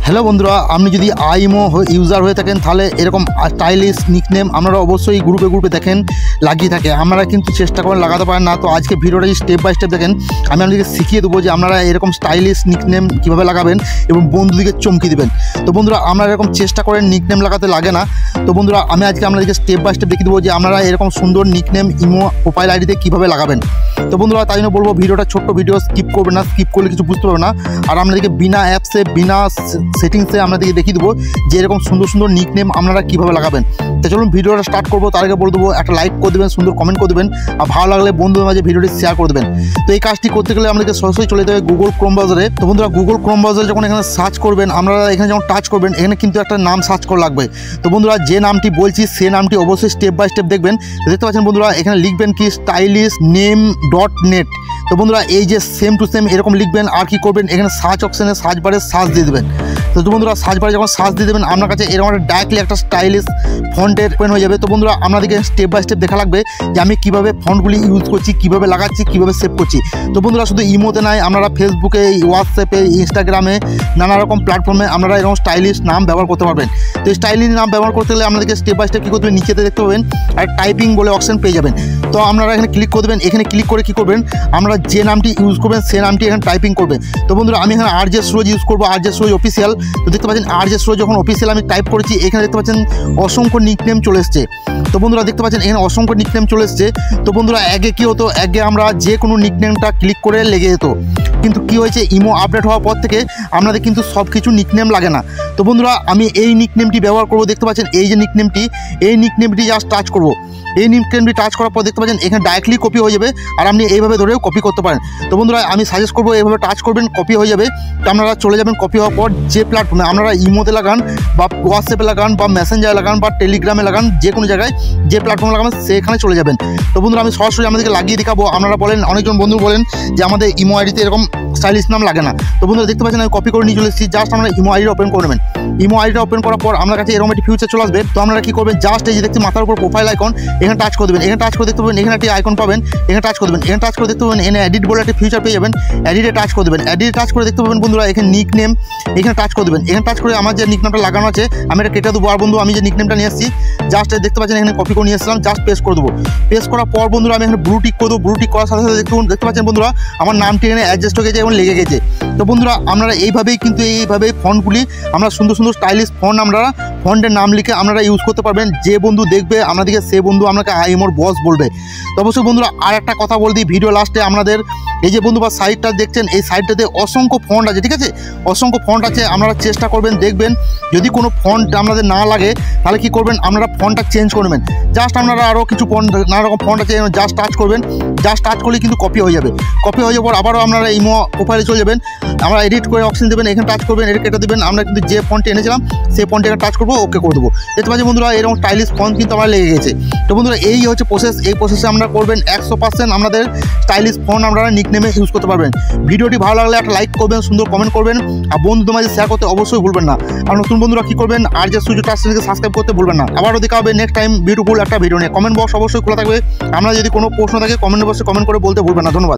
Hello বন্ধুরা, আপনি যদি আইমো ইউজার হয়ে থাকেন তাহলে এরকম স্টাইলিশ নিকনেম আপনারা অবশ্যই গ্রুপে দেখেন লাগিয়ে থাকে। আপনারা কিন্তু চেষ্টা করেন লাগাতে পারেন না। তো আজকে ভিডিওটা স্টেপ বাই স্টেপ দেখেন, আমি আপনাদেরকে শিখিয়ে দেবো যে আপনারা এরকম স্টাইলিশ নিকনেম কীভাবে লাগাবেন এবং বন্ধুদিকে চমকি দেবেন। তো বন্ধুরা, আপনারা এরকম চেষ্টা করেন নিকনেম লাগাতে লাগে না। তো বন্ধুরা, আমি আজকে আপনাদেরকে স্টেপ বাই স্টেপ দেখিয়ে দেবো যে আপনারা এরকম সুন্দর নিকনেম ইমো প্রোফাইল আইডিতে কীভাবে লাগাবেন। তো বন্ধুরা, তাই জন্য বলবো ভিডিওটা ছোট্ট ভিডিও, স্কিপ করবেন না, স্কিপ করলে কিছু বুঝতে পারবে না। আর আপনাদেরকে বিনা অ্যাপসে বিনা সেটিংসে আপনাদেরকে দেখিয়ে দেবো যে এরকম সুন্দর সুন্দর নিকনেম আপনারা কীভাবে লাগাবেন। তো চলুন ভিডিওটা স্টার্ট করবো। তার আগে বলে দেবো একটা লাইক করে দেবেন, সুন্দর কমেন্ট করে দেবেন, আর ভালো লাগলে বন্ধুদের মাঝে ভিডিওটি শেয়ার করে দেবেন। তো এই কাজটি করতে গেলে আমাদেরকে সরাসরি চলে যেতে হবে গুগল ক্রোম ব্রাউজারে। তো বন্ধুরা, গুগল ক্রোম ব্রাউজারে যখন এখানে সার্চ করবেন, আপনারা এখানে যখন টাচ করবেন, এখানে কিন্তু একটা নাম সার্চ করা লাগবে। তো বন্ধুরা, যে নামটি বলছি সে নামটি অবশ্যই স্টেপ বাই স্টেপ দেখবেন। দেখতে পাচ্ছেন বন্ধুরা, এখানে লিখবেন কি stylishname.net। তো বন্ধুরা, এই যে সেম টু সেম এরকম লিখবেন। আর কি করবেন, এখানে সার্চ অপশানে সার্চ বারে সার্চ দিয়ে দেবেন। তো বন্ধুরা, সার্চ বারে যখন সার্চ দিয়ে দেবেন, আপনার কাছে এরকম একটা ডাইরেক্টলি একটা স্টাইলিশ ফন্টের ওপেন হয়ে যাবে। তো বন্ধুরা, আপনাদেরকে স্টেপ বাই স্টেপ দেখা লাগবে যে আমি কীভাবে ফন্টগুলি ইউজ করছি, কীভাবে লাগাচ্ছি, কীভাবে সেভ করছি। তো বন্ধুরা, শুধু ইমোতে নাই, আপনারা ফেসবুকে, হোয়াটসঅ্যাপে, ইনস্টাগ্রামে, নানা রকম প্ল্যাটফর্মে আপনারা এরকম স্টাইলিশ নাম ব্যবহার করতে পারবেন। তো স্টাইলিশ নাম ব্যবহার করতে গেলে আপনাদেরকে স্টেপ বাই স্টেপ কী করতে হবে, নিচেতে দেখতে পাবেন আর টাইপিং বলে অপশান পেয়ে যাবেন। তো আপনারা এখানে ক্লিক করে দেবেন। এখানে ক্লিক করে কী করবেন, আপনারা যে নামটি ইউজ করবেন সে নামটি এখানে টাইপিং করবেন। তো বন্ধুরা, আমি এখানে RJ সুরজ ইউজ করবো, RJ সুরজ অফিসিয়াল। তো দেখতে পাচ্ছেন RJ সুরজ যখন অফিসিয়াল আমি টাইপ করেছি, এখানে দেখতে পাচ্ছেন অসংখ্য নিকনেম চলে এসছে। তো বন্ধুরা, দেখতে পাচ্ছেন এখানে অসংখ্য নিকনেম চলে এসছে। তো বন্ধুরা, আগে কী হতো, আগে আমরা যে কোনো নিকনেমটা ক্লিক করে লেগে যেত, কিন্তু কি হয়েছে, ইমো আপডেট হওয়ার পর থেকে আপনাদের কিন্তু সব কিছু নিকনেম লাগে না। তো বন্ধুরা, আমি এই নিকনেমটি ব্যবহার করবো। দেখতে পাচ্ছেন এই যে নিকনেমটি, এই নিকনেমটি জাস্ট টাচ করবো। এই নিকনেমটি টাচ করার পর দেখতে পাচ্ছেন এখানে ডাইরেক্টলি কপি হয়ে যাবে, আর আপনি এইভাবে ধরেও কপি করতে পারেন। তো বন্ধুরা, আমি সাজেস্ট করবো এইভাবে টাচ করবেন, কপি হয়ে যাবে। তো আপনারা চলে যাবেন কপি হওয়ার পর যে প্ল্যাটফর্মে আপনারা ইমোতে লাগান বা হোয়াটসঅ্যাপে লাগান বা মেসেঞ্জারে লাগান বা টেলিগ্রামে লাগান, যে কোনো জায়গায় যে প্ল্যাটফর্মে লাগাবেন সেখানে চলে যাবেন। তো বন্ধুরা, আমি সরাসরি আমাদেরকে লাগিয়ে দেখাবো। আপনারা বলেন, অনেকজন বন্ধু বলেন যে আমাদের ইমো আইডিতে এরকম স্টাইলিশ নাম লাগে না। তো বন্ধুরা, দেখতে পাচ্ছেন আমি কপি করে নিয়ে চলে এসেছি। জাস্ট আমরা ইমো আইডিটা ওপেন করে নেবেন। ইমো আইডিটা ওপেন করার পর আপনার কাছে এরকম একটি ফিউচার চলে আসবে। তো আপনারা কী করবেন, জাস্ট এই যে দেখতে মাথার উপর প্রোফাইল আইকন, এখানে টাচ করে দেবেন। এখানে টাচ করে দেখতে পাবেন এখানে একটি আইকন পাবেন, এখানে টাচ করে দেবেন। এখানে টাচ করে দেখতে পাবেন এখানে এডিট বলে একটি ফিউচার পেয়ে যাবেন। এডিটে টাচ করে দেবেন। এডিটে টাচ করে দেখতে পাবেন বন্ধুরা এখানে নিকনেম, এখানে টাচ করে দেবেন। এখানে টাচ করে আমার যে নিকনেমটা লাগানো আছে আমি এটা কেটে দেবো। আর বন্ধু, আমি যে নিকনেমটা নিয়ে আসছি জাস্ট দেখতে পাচ্ছেন এখানে কপি করে নিয়ে আসলাম, জাস্ট পেস্ট করে দেবো। পেস্ট করার পর বন্ধুরা, আমি এখানে ব্লু টিক করে দেবো। ব্লু টিক করার সাথে সাথে দেখতে পাচ্ছেন বন্ধুরা আমার নামটি এখানে অ্যাডজাস্ট হয়ে গেছে এবং লেগে গেছে। তো বন্ধুরা, আপনারা এইভাবেই কিন্তু এইভাবেই ফন্টগুলি আমরা সুন্দর সুন্দর স্টাইলিশ ফন্ট আপনারা ফন্টের নাম লিখে আপনারা ইউজ করতে পারবেন। যে বন্ধু দেখবে আপনাদেরকে সে বন্ধু আপনাকে আইমোর বস বলবে। তো অবশ্যই বন্ধুরা, আর একটা কথা বল দিই ভিডিও লাস্টে, আপনাদের এই যে বন্ধু বা সাইটটা দেখছেন, এই সাইটটাতে অসংখ্য ফন্ট আছে, ঠিক আছে, অসংখ্য ফন্ট আছে। আপনারা চেষ্টা করবেন, দেখবেন যদি কোনো ফন্ট আপনাদের না লাগে তাহলে কী করবেন, আপনারা ফন্টটা চেঞ্জ করবেন। জাস্ট আপনারা আরও কিছু ফন্ট, নানা রকম ফন্ট আছে, জাস্ট টাচ করবেন। জাস্ট টাচ করলে কিন্তু কপি হয়ে যাবে। কপি হয়ে যাওয়ার পর আবারও আপনারা ইমো প্রোফাইলে চলে যাবেন। আমরা এডিট করে অপশন দেবেন, এখানে টাচ করবেন, এটা কেটে দেবেন। আমরা কিন্তু যে ফন্টে এনেছিলাম সেই ফন্টে এখানে টাচ করবো, ওকে করে দেবো। দেখতে পাচ্ছি বন্ধুরা এরকম স্টাইলিশ ফন্ট কিন্তু আমার লেগে গেছে। তো বন্ধুরা, এই হচ্ছে প্রসেস। এই প্রসেসে আপনারা করবেন 100% আপনাদের স্টাইলিশ ফন্ট আপনারা নিকনেমে ইউজ করতে পারবেন। ভিডিওটি ভালো লাগলে একটা লাইক করবেন, সুন্দর কমেন্ট করবেন, আর বন্ধুদের মাঝে শেয়ার করতে অবশ্যই ভুলবেন না। আর নতুন বন্ধুরা কী করবেন, RJ সুরজ চ্যানেলকে সাবস্ক্রাইব করতে ভুলবেন না। আবারও দেখা হবে নেক্সট টাইম বিউটিফুল একটা ভিডিও নিয়ে। কমেন্ট বক্স অবশ্যই খোলা থাকবে। আপনারা যদি কোনো প্রশ্ন থাকে কমেন্ট বক্সে কমেন্ট করে বলতে ভুলবেন না। ধন্যবাদ।